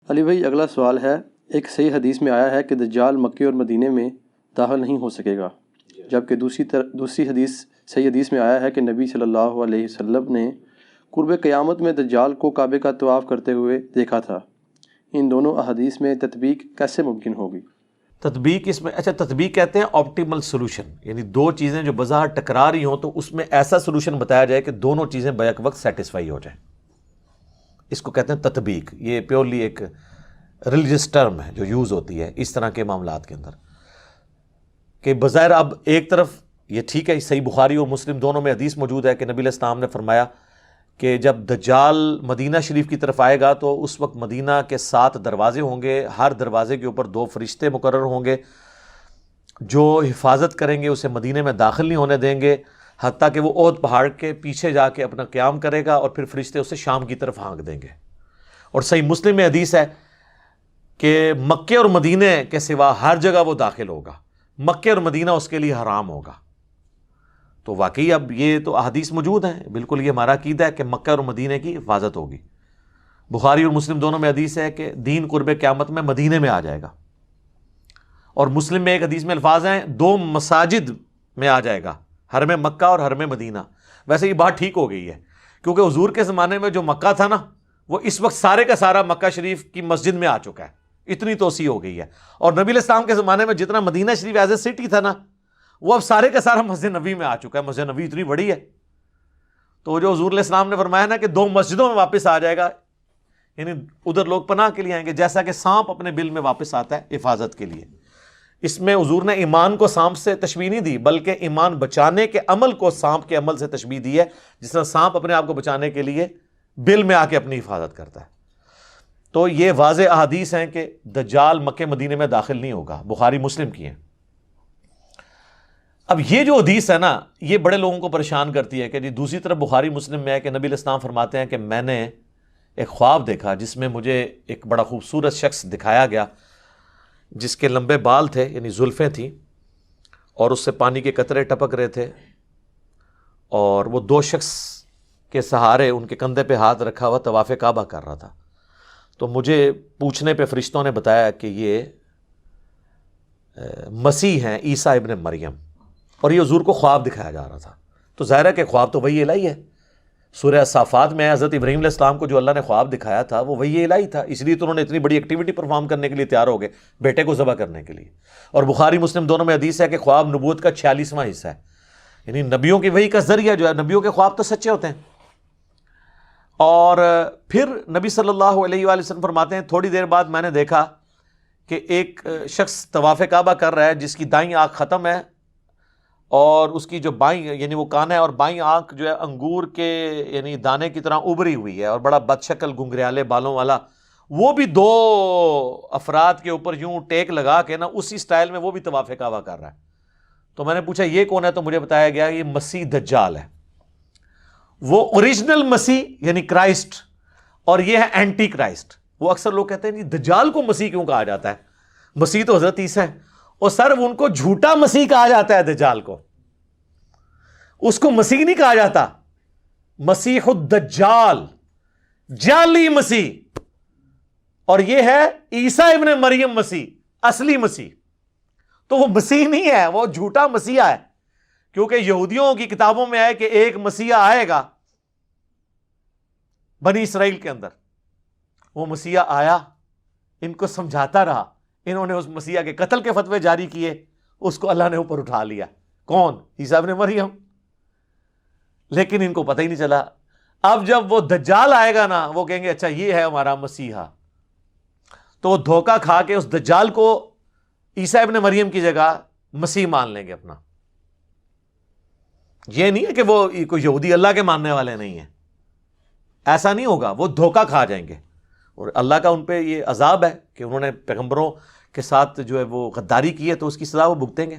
علی بھائی اگلا سوال ہے، ایک صحیح حدیث میں آیا ہے کہ دجال مکے اور مدینے میں داخل نہیں ہو سکے گا، جبکہ دوسری صحیح حدیث میں آیا ہے کہ نبی صلی اللہ علیہ وسلم نے قرب قیامت میں دجال کو کعبے کا طواف کرتے ہوئے دیکھا تھا۔ ان دونوں احادیث میں تطبیق کیسے ممکن ہوگی؟ تطبیق اس میں تطبیق کہتے ہیں آپٹیمل سولوشن، یعنی دو چیزیں جو بظاہر ٹکرا رہی ہوں تو اس میں ایسا سولوشن بتایا جائے کہ دونوں چیزیں بیک وقت سیٹسفائی ہو جائیں، اس کو کہتے ہیں تطبیق۔ یہ پیورلی ایک ریلیجس ٹرم ہے جو یوز ہوتی ہے اس طرح کے معاملات کے اندر، کہ بظاہر اب ایک طرف یہ ٹھیک ہے، صحیح بخاری اور مسلم دونوں میں حدیث موجود ہے کہ نبی علیہ السلام نے فرمایا کہ جب دجال مدینہ شریف کی طرف آئے گا تو اس وقت مدینہ کے 7 دروازے ہوں گے، ہر دروازے کے اوپر 2 فرشتے مقرر ہوں گے جو حفاظت کریں گے، اسے مدینہ میں داخل نہیں ہونے دیں گے حتیٰ کہ وہ احد پہاڑ کے پیچھے جا کے اپنا قیام کرے گا، اور پھر فرشتے اسے شام کی طرف ہانک دیں گے۔ اور صحیح مسلم میں حدیث ہے کہ مکے اور مدینہ کے سوا ہر جگہ وہ داخل ہوگا، مکے اور مدینہ اس کے لیے حرام ہوگا۔ تو واقعی اب یہ تو احادیث موجود ہیں، بالکل یہ ہمارا عقیدہ ہے کہ مکہ اور مدینہ کی حفاظت ہوگی۔ بخاری اور مسلم دونوں میں حدیث ہے کہ دین قرب قیامت میں مدینہ میں آ جائے گا، اور مسلم میں ایک حدیث میں الفاظ ہیں 2 مساجد میں آ جائے گا، حرم مکہ اور حرم مدینہ۔ ویسے یہ بات ٹھیک ہو گئی ہے، کیونکہ حضور کے زمانے میں جو مکہ تھا نا، وہ اس وقت سارے کا سارا مکہ شریف کی مسجد میں آ چکا ہے، اتنی توسیع ہو گئی ہے۔ اور نبی علیہ السلام کے زمانے میں جتنا مدینہ شریف ایز اے سٹی تھا نا، وہ اب سارے کا سارا مسجد نبی میں آ چکا ہے۔ مسجد نبی اتنی بڑی ہے، تو جو حضور علیہ السلام نے فرمایا نا کہ 2 مسجدوں میں واپس آ جائے گا، یعنی ادھر لوگ پناہ کے لیے آئیں گے، جیسا کہ سانپ اپنے بل میں واپس آتا ہے حفاظت کے لیے۔ اس میں حضور نے ایمان کو سانپ سے تشبیہ نہیں دی، بلکہ ایمان بچانے کے عمل کو سانپ کے عمل سے تشبیہ دی ہے، جس طرح سانپ اپنے آپ کو بچانے کے لیے بل میں آ کے اپنی حفاظت کرتا ہے۔ تو یہ واضح احادیث ہیں کہ دجال مکہ مدینے میں داخل نہیں ہوگا، بخاری مسلم کی ہیں۔ اب یہ جو حدیث ہے نا، یہ بڑے لوگوں کو پریشان کرتی ہے کہ جی دوسری طرف بخاری مسلم میں ہے کہ نبی علیہ السلام فرماتے ہیں کہ میں نے ایک خواب دیکھا جس میں مجھے ایک بڑا خوبصورت شخص دکھایا گیا، جس کے لمبے بال تھے، یعنی زلفیں تھیں، اور اس سے پانی کے قطرے ٹپک رہے تھے، اور وہ 2 شخص کے سہارے ان کے کندھے پہ ہاتھ رکھا ہوا طواف کعبہ کر رہا تھا۔ تو مجھے پوچھنے پہ فرشتوں نے بتایا کہ یہ مسیح ہیں، عیسیٰ ابن مریم، اور یہ حضور کو خواب دکھایا جا رہا تھا۔ تو ظاہر ہے کہ خواب تو وحی الہی ہے۔ سورہ صافات میں حضرت ابراہیم علیہ السلام کو جو اللہ نے خواب دکھایا تھا وہ وحی الہی تھا، اس لیے تو انہوں نے اتنی بڑی ایکٹیویٹی پرفارم کرنے کے لیے تیار ہو گئے، بیٹے کو ذبح کرنے کے لیے۔ اور بخاری مسلم دونوں میں حدیث ہے کہ خواب نبوت کا 46واں حصہ ہے، یعنی نبیوں کی وحی کا ذریعہ جو ہے، نبیوں کے خواب تو سچے ہوتے ہیں۔ اور پھر نبی صلی اللہ علیہ وآلہ وسلم فرماتے ہیں تھوڑی دیر بعد میں نے دیکھا کہ ایک شخص طواف کعبہ کر رہا ہے جس کی دائیں آنکھ ختم ہے، اور اس کی جو بائیں یعنی وہ کان ہے اور بائیں آنکھ جو ہے انگور کے یعنی دانے کی طرح ابری ہوئی ہے، اور بڑا بد شکل گنگریالے بالوں والا، وہ بھی 2 افراد کے اوپر یوں ٹیک لگا کے نا اسی سٹائل میں وہ بھی طواف کعبہ کر رہا ہے۔ تو میں نے پوچھا یہ کون ہے، تو مجھے بتایا گیا یہ مسیح دجال ہے، وہ اوریجنل مسیح یعنی کرائسٹ، اور یہ ہے اینٹی کرائسٹ۔ وہ اکثر لوگ کہتے ہیں جی دجال کو مسیح کیوں کہا جاتا ہے، مسیح تو حضرت عیسیٰ ہے۔ اور سر ان کو جھوٹا مسیح کہا جاتا ہے، دجال کو، اس کو مسیح نہیں کہا جاتا، مسیح الدجال، جعلی مسیح، اور یہ ہے عیسیٰ ابن مریم مسیح، اصلی مسیح۔ تو وہ مسیح نہیں ہے، وہ جھوٹا مسیح ہے، کیونکہ یہودیوں کی کتابوں میں ہے کہ ایک مسیح آئے گا بنی اسرائیل کے اندر۔ وہ مسیح آیا، ان کو سمجھاتا رہا، انہوں نے اس مسیح کے قتل کے فتوے جاری کیے، اس کو اللہ نے اوپر اٹھا لیا۔ کون؟ عیسیٰ ابن مریم۔ لیکن ان کو پتہ ہی نہیں چلا۔ اب جب وہ دجال آئے گا نا، وہ کہیں گے اچھا یہ ہے ہمارا مسیحا، تو وہ دھوکہ کھا کے اس دجال کو عیسیٰ ابن مریم کی جگہ مسیح مان لیں گے اپنا۔ یہ نہیں ہے کہ وہ کوئی یہودی اللہ کے ماننے والے نہیں ہیں، ایسا نہیں ہوگا، وہ دھوکہ کھا جائیں گے، اور اللہ کا ان پہ یہ عذاب ہے کہ انہوں نے پیغمبروں کے ساتھ جو ہے وہ غداری کی ہے، تو اس کی سزا وہ بھگتیں گے۔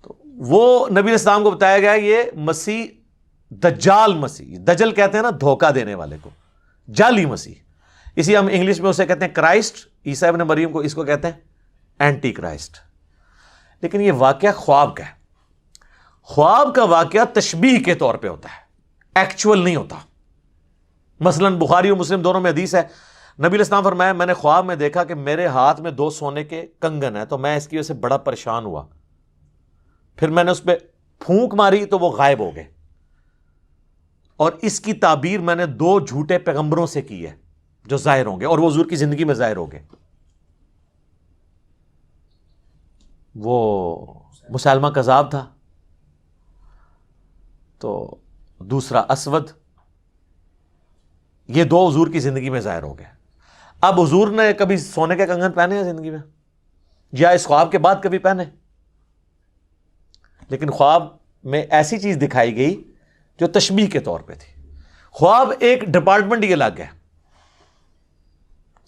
تو وہ نبی علیہ السلام کو بتایا گیا یہ مسیح دجال مسیح، دجل کہتے ہیں نا دھوکہ دینے والے کو، جعلی مسیح، اسی ہم انگلش میں اسے کہتے ہیں کرائسٹ، عیسیٰ ابن مریم کو اس کو کہتے ہیں اینٹی کرائسٹ۔ لیکن یہ واقعہ خواب کا ہے، خواب کا واقعہ تشبیہ کے طور پہ ہوتا ہے، ایکچول نہیں ہوتا۔ مثلا بخاری اور مسلم دونوں میں حدیث ہے نبی علیہ السلام فرمایا میں نے خواب میں دیکھا کہ میرے ہاتھ میں 2 سونے کے کنگن ہیں، تو میں اس کی وجہ سے بڑا پریشان ہوا، پھر میں نے اس پہ پھونک ماری تو وہ غائب ہو گئے، اور اس کی تعبیر میں نے 2 جھوٹے پیغمبروں سے کی ہے جو ظاہر ہوں گے، اور وہ حضور کی زندگی میں ظاہر ہو گئے۔ وہ مسلمہ کذاب تھا، تو دوسرا اسود، یہ 2 حضور کی زندگی میں ظاہر ہو گئے۔ اب حضور نے کبھی سونے کے کنگن پہنے ہیں زندگی میں، یا اس خواب کے بعد کبھی پہنے؟ لیکن خواب میں ایسی چیز دکھائی گئی جو تشبیہ کے طور پہ تھی۔ خواب ایک ڈپارٹمنٹ ہی الگ ہے۔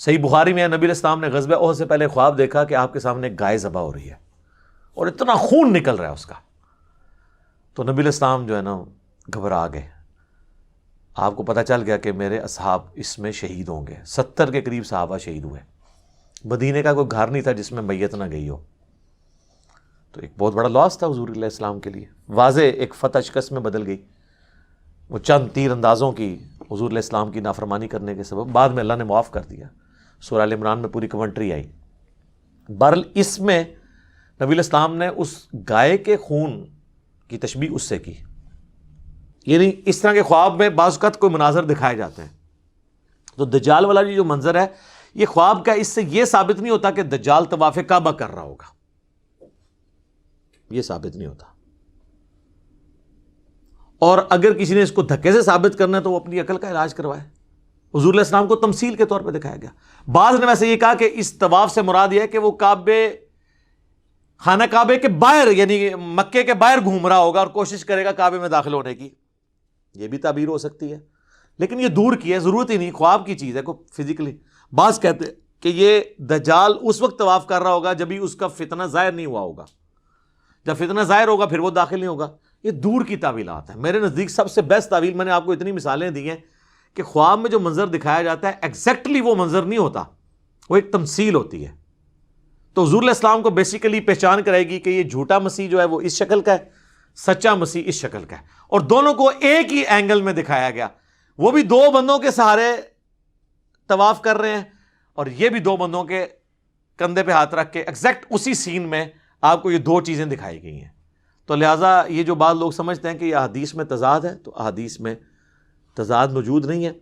صحیح بخاری میں نبی علیہ السلام نے غزوہ احد سے پہلے خواب دیکھا کہ آپ کے سامنے ایک گائے ذبح ہو رہی ہے اور اتنا خون نکل رہا ہے اس کا، تو نبی علیہ السلام جو ہے نا گھبرا گئے۔ آپ کو پتہ چل گیا کہ میرے اصحاب اس میں شہید ہوں گے، 70 کے قریب صحابہ شہید ہوئے، مدینے کا کوئی گھر نہیں تھا جس میں میت نہ گئی ہو، تو ایک بہت بڑا لاس تھا حضور علیہ السلام کے لیے، واضح ایک فتح شکست میں بدل گئی۔ وہ چند تیر اندازوں کی حضور علیہ السلام کی نافرمانی کرنے کے سبب بعد میں اللہ نے معاف کر دیا، سورہ ال عمران میں پوری کمنٹری آئی۔ بہرحال اس میں نبی علیہ السلام نے اس گائے کے خون کی تشبیہ اس سے کی، یعنی اس طرح کے خواب میں بعض اوقات کوئی مناظر دکھائے جاتے ہیں۔ تو دجال والا جو منظر ہے یہ خواب کا، اس سے یہ ثابت نہیں ہوتا کہ دجال طواف کعبہ کر رہا ہوگا، یہ ثابت نہیں ہوتا، اور اگر کسی نے اس کو دھکے سے ثابت کرنا ہے تو وہ اپنی عقل کا علاج کروائے۔ حضور علیہ السلام کو تمثیل کے طور پہ دکھایا گیا۔ بعض نے ویسے یہ کہا کہ اس طواف سے مراد یہ ہے کہ وہ کعبے، خانہ کعبے کے باہر، یعنی مکے کے باہر گھوم رہا ہوگا اور کوشش کرے گا کعبے میں داخل ہونے کی، یہ بھی تعبیر ہو سکتی ہے، لیکن یہ دور کی ہے، ضرورت ہی نہیں، خواب کی چیز ہے کوئی فزیکلی۔ بعض کہتے ہیں کہ یہ دجال اس وقت طواف کر رہا ہوگا جب ہی اس کا فتنہ ظاہر نہیں ہوا ہوگا، جب فتنہ ظاہر ہوگا پھر وہ داخل نہیں ہوگا۔ یہ دور کی تعویلات ہیں۔ میرے نزدیک سب سے بیسٹ تعویل، میں نے آپ کو اتنی مثالیں دی ہیں کہ خواب میں جو منظر دکھایا جاتا ہے ایگزیکٹلی وہ منظر نہیں ہوتا، وہ ایک تمثیل ہوتی ہے۔ تو حضور علیہ السلام کو بیسیکلی پہچان کرائے گی کہ یہ جھوٹا مسیح جو ہے وہ اس شکل کا ہے، سچا مسیح اس شکل کا ہے، اور دونوں کو ایک ہی اینگل میں دکھایا گیا۔ وہ بھی 2 بندوں کے سہارے طواف کر رہے ہیں، اور یہ بھی 2 بندوں کے کندھے پہ ہاتھ رکھ کے ایگزیکٹ اسی سین میں آپ کو یہ 2 چیزیں دکھائی گئی ہیں۔ تو لہٰذا یہ جو بعض لوگ سمجھتے ہیں کہ یہ احادیث میں تضاد ہے، تو احادیث میں تضاد موجود نہیں ہے۔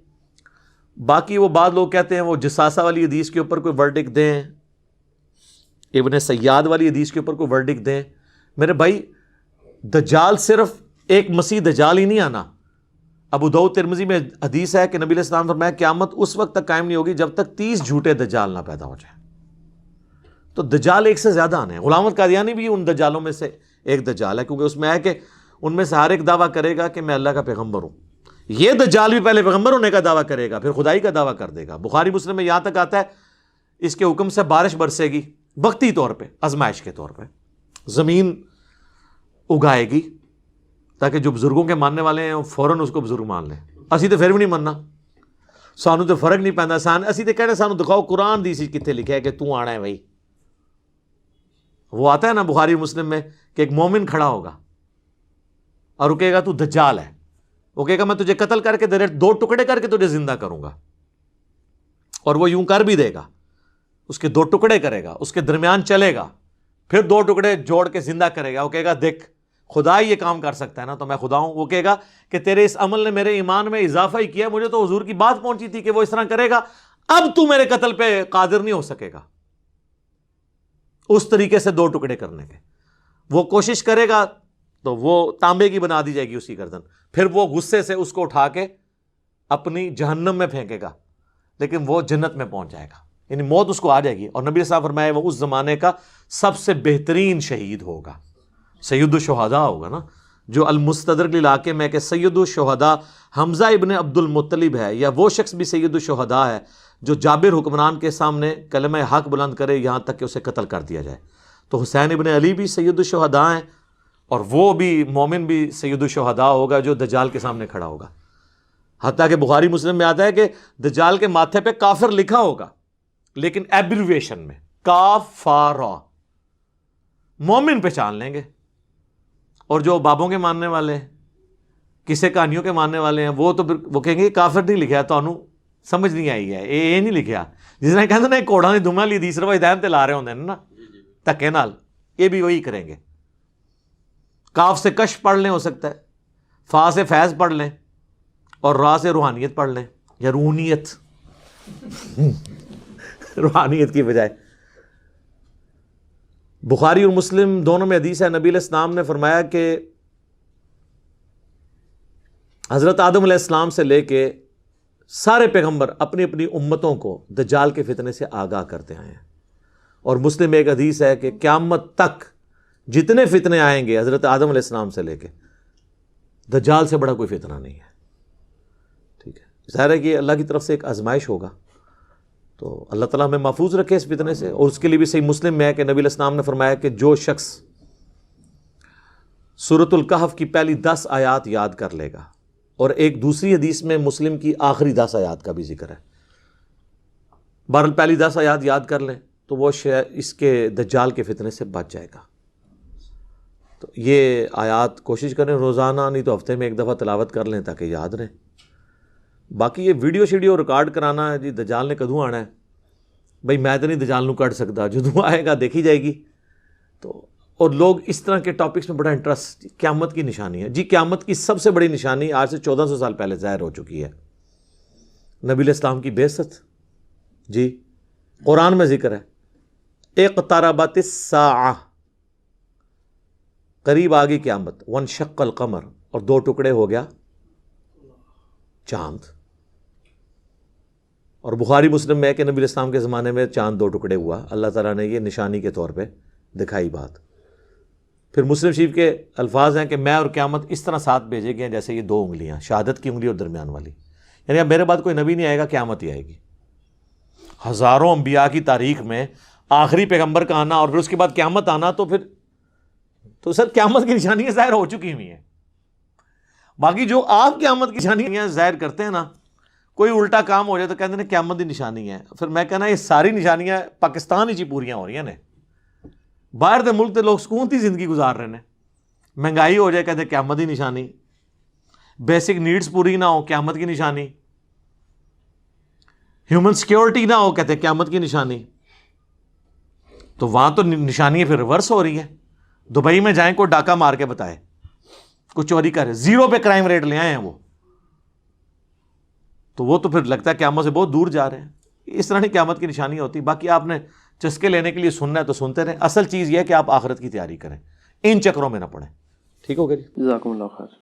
باقی وہ بعض لوگ کہتے ہیں وہ جساسہ والی حدیث کے اوپر کوئی ورڈکٹ دیں، ابن سیاد والی حدیث کے اوپر کوئی ورڈکٹ دیں۔ میرے بھائی دجال صرف ایک مسیح دجال ہی نہیں آنا۔ ابو داؤد ترمذی میں حدیث ہے کہ نبی علیہ السلام فرمایا قیامت اس وقت تک قائم نہیں ہوگی جب تک 30 جھوٹے دجال نہ پیدا ہو جائیں۔ تو دجال ایک سے زیادہ آنے ہیں۔ غلام احمد قادیانی بھی ان دجالوں میں سے ایک دجال ہے، کیونکہ اس میں ہے کہ ان میں سے ہر ایک دعویٰ کرے گا کہ میں اللہ کا پیغمبر ہوں۔ یہ دجال بھی پہلے پیغمبر ہونے کا دعویٰ کرے گا، پھر خدائی کا دعویٰ کر دے گا۔ بخاری مسلم میں یہاں تک آتا ہے اس کے حکم سے بارش برسے گی، وقتی طور پہ، آزمائش کے طور پہ زمین اگائے گی تاکہ جو بزرگوں کے ماننے والے ہیں وہ فوراً اس کو بزرگ مان لیں۔ اسی تو پھر بھی نہیں مننا، سانو تو فرق نہیں پیندا، اسی تو کہنے سانو دکھاؤ قرآن دی سی کتنے لکھا ہے کہ تو آنا ہے بھائی۔ وہ آتا ہے نا بخاری مسلم میں کہ ایک مومن کھڑا ہوگا اور وہ کہے گا تو دجال ہے، وہ کہے گا میں تجھے قتل کر کے 2 ٹکڑے کر کے تجھے زندہ کروں گا، اور وہ یوں کر بھی دے گا، اس کے 2 ٹکڑے کرے گا، اس کے درمیان چلے گا، پھر 2 ٹکڑے جوڑ کے زندہ کرے گا۔ وہ کہے گا دیکھ خدا ہی یہ کام کر سکتا ہے نا، تو میں خدا ہوں۔ وہ کہے گا کہ تیرے اس عمل نے میرے ایمان میں اضافہ ہی کیا، مجھے تو حضور کی بات پہنچی تھی کہ وہ اس طرح کرے گا، اب تو میرے قتل پہ قادر نہیں ہو سکے گا۔ اس طریقے سے 2 ٹکڑے کرنے کے وہ کوشش کرے گا تو وہ تانبے کی بنا دی جائے گی اس کی گردن، پھر وہ غصے سے اس کو اٹھا کے اپنی جہنم میں پھینکے گا، لیکن وہ جنت میں پہنچ جائے گا، یعنی موت اس کو آ جائے گی۔ اور نبی صاحب فرمائے وہ اس زمانے کا سب سے بہترین شہید ہوگا، سید الشہداء ہوگا نا، جو المستدرک علاقے میں کہ سید الشہداء حمزہ ابن عبد المطلب ہے، یا وہ شخص بھی سید الشہداء ہے جو جابر حکمران کے سامنے کلمہ حق بلند کرے یہاں تک کہ اسے قتل کر دیا جائے۔ تو حسین ابن علی بھی سید الشہداء ہیں، اور وہ بھی مومن بھی سید الشہداء ہوگا جو دجال کے سامنے کھڑا ہوگا۔ حتیٰ کہ بخاری مسلم میں آتا ہے کہ دجال کے ماتھے پہ کافر لکھا ہوگا، لیکن ایبریویشن میں کافارا، مومن پہچان لیں گے۔ اور جو بابوں کے ماننے والے ہیں، کسے کہانیوں کے ماننے والے ہیں، وہ تو پھر وہ کہیں گے کافر نہیں لکھا ہے، تو سمجھ نہیں آئی ہے یہ نہیں لکھیا. جس نے کہتے نا کوڑا نے دماں لی دی صرف ہدایت تے لا رہے ہوندے نا دھکے نال, یہ بھی وہی کریں گے. کاف سے کش پڑھ لیں ہو سکتا ہے, فا سے فیض پڑھ لیں, اور را سے روحانیت پڑھ لیں یا روحانیت روحانیت کی بجائے. بخاری اور مسلم دونوں میں حدیث ہے, نبی علیہ السلام نے فرمایا کہ حضرت آدم علیہ السلام سے لے کے سارے پیغمبر اپنی اپنی امتوں کو دجال کے فتنے سے آگاہ کرتے آئے ہیں. اور مسلم میں ایک حدیث ہے کہ قیامت تک جتنے فتنے آئیں گے حضرت آدم علیہ السلام سے لے کے دجال سے بڑا کوئی فتنہ نہیں ہے. ٹھیک ہے, ظاہر ہے کہ اللہ کی طرف سے ایک آزمائش ہوگا, تو اللہ تعالیٰ ہمیں محفوظ رکھے اس فتنے سے. اور اس کے لیے بھی صحیح مسلم میں ہے کہ نبی علیہ السلام نے فرمایا کہ جو شخص سورۃ الکہف کی پہلی 10 آیات یاد کر لے گا, اور ایک دوسری حدیث میں مسلم کی آخری 10 آیات کا بھی ذکر ہے, بہرحال پہلی 10 آیات یاد کر لیں تو وہ اس کے دجال کے فتنے سے بچ جائے گا. تو یہ آیات کوشش کریں روزانہ, نہیں تو ہفتے میں ایک دفعہ تلاوت کر لیں تاکہ یاد رہیں. باقی یہ ویڈیو شیڈیو ریکارڈ کرانا ہے جی دجال نے کدوں آنا ہے, بھائی میں تو نہیں دجال نو کٹ سکتا, جدوں آئے گا دیکھی جائے گی. تو اور لوگ اس طرح کے ٹاپکس میں بڑا انٹرسٹ, قیامت کی نشانی ہے جی. قیامت کی سب سے بڑی نشانی آج سے 1400 سال پہلے ظاہر ہو چکی ہے, نبی علیہ السلام کی بعثت. جی قرآن میں ذکر ہے اقتربت الساعہ, قریب آ گئی قیامت. وانشق القمر, اور 2 ٹکڑے ہو گیا چاند. اور بخاری مسلم میں ہے کہ نبی علیہ السلام کے زمانے میں چاند 2 ٹکڑے ہوا, اللہ تعالیٰ نے یہ نشانی کے طور پہ دکھائی بات. پھر مسلم شریف کے الفاظ ہیں کہ میں اور قیامت اس طرح ساتھ بھیجے گئے ہیں جیسے یہ 2 انگلیاں, شہادت کی انگلی اور درمیان والی. یعنی اب میرے بعد کوئی نبی نہیں آئے گا, قیامت ہی آئے گی. ہزاروں انبیاء کی تاریخ میں آخری پیغمبر کا آنا اور پھر اس کے بعد قیامت آنا, تو سر قیامت کی نشانیاں ظاہر ہو چکی ہوئی ہیں. باقی جو آپ قیامت کی نشانیاں ظاہر کرتے ہیں نا, کوئی الٹا کام ہو جائے تو کہتے ہیں قیامت کی نشانی ہے. پھر میں کہنا یہ ساری نشانیاں پاکستان ہی پوریاں ہو رہی ہیں نے, باہر دے ملک دے لوگ سکون کی زندگی گزار رہے ہیں. مہنگائی ہو جائے کہتے ہیں قیامت کی نشانی, بیسک نیڈز پوری نہ ہو قیامت کی نشانی, ہیومن سیکیورٹی نہ ہو کہتے ہیں قیامت کی نشانی. تو وہاں تو نشانیاں پھر ریورس ہو رہی ہیں. دبئی میں جائیں کوئی ڈاکہ مار کے بتائے, کوئی چوری کرے, 0 پہ کرائم ریٹ لے آئے ہیں وہ تو پھر لگتا ہے قیامت سے بہت دور جا رہے ہیں. اس طرح نہیں قیامت کی نشانی ہوتی. باقی آپ نے چسکے لینے کے لیے سننا ہے تو سنتے رہیں. اصل چیز یہ ہے کہ آپ آخرت کی تیاری کریں, ان چکروں میں نہ پڑیں. ٹھیک ہو گیا جی, جزاکم اللہ خیر.